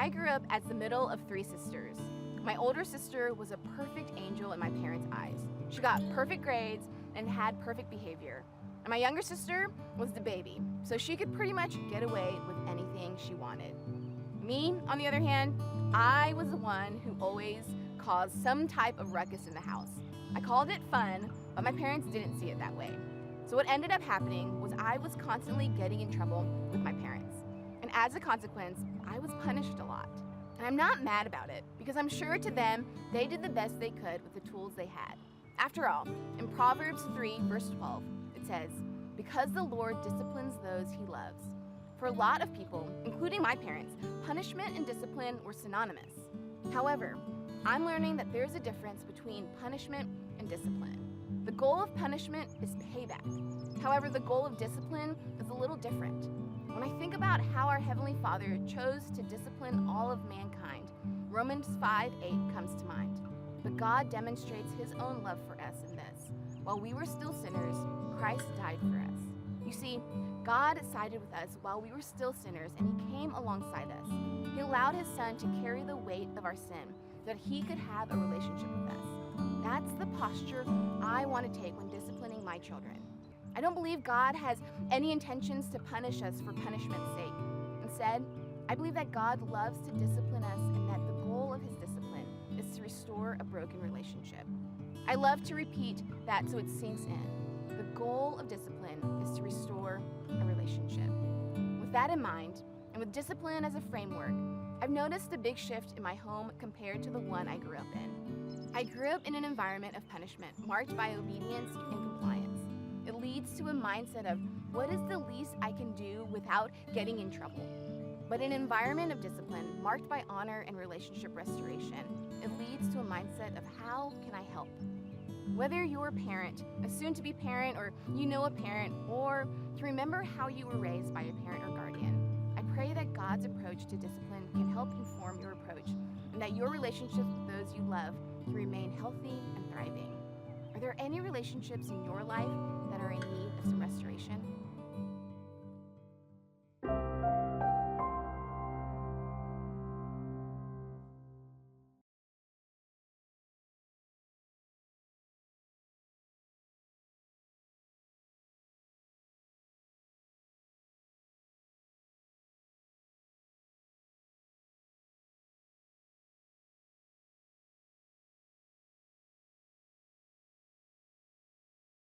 I grew up as the middle of three sisters. My older sister was a perfect angel in my parents' eyes. She got perfect grades and had perfect behavior. And my younger sister was the baby, so she could pretty much get away with anything she wanted. Me, on the other hand, I was the one who always caused some type of ruckus in the house. I called it fun, but my parents didn't see it that way. So what ended up happening was I was constantly getting in trouble with my parents. And as a consequence, I was punished a lot. And I'm not mad about it, because I'm sure to them, they did the best they could with the tools they had. After all, in Proverbs 3, verse 12, it says, "Because the Lord disciplines those he loves." For a lot of people, including my parents, punishment and discipline were synonymous. However, I'm learning that there's a difference between punishment and discipline. The goal of punishment is payback. However, the goal of discipline is a little different. When I think about how our Heavenly Father chose to discipline all of mankind, Romans 5:8 comes to mind. But God demonstrates his own love for us in this. While we were still sinners, Christ died for us. You see, God sided with us while we were still sinners, and he came alongside us. He allowed his son to carry the weight of our sin so that he could have a relationship with us. That's the posture I want to take when disciplining my children. I don't believe God has any intentions to punish us for punishment's sake. Instead, I believe that God loves to discipline us and that the goal of his discipline is to restore a broken relationship. I love to repeat that so it sinks in. The goal of discipline is to restore a relationship. With that in mind, and with discipline as a framework, I've noticed a big shift in my home compared to the one I grew up in. I grew up in an environment of punishment marked by obedience and compliance. It leads to a mindset of what is the least I can do without getting in trouble. But in an environment of discipline marked by honor and relationship restoration, it leads to a mindset of how can I help? Whether you're a parent, a soon-to-be parent, or you know a parent, or you remember how you were raised by a parent or guardian, I pray that God's approach to discipline can help inform your approach and that your relationships with those you love can remain healthy and thriving. Are there any relationships in your life that are in need of some restoration?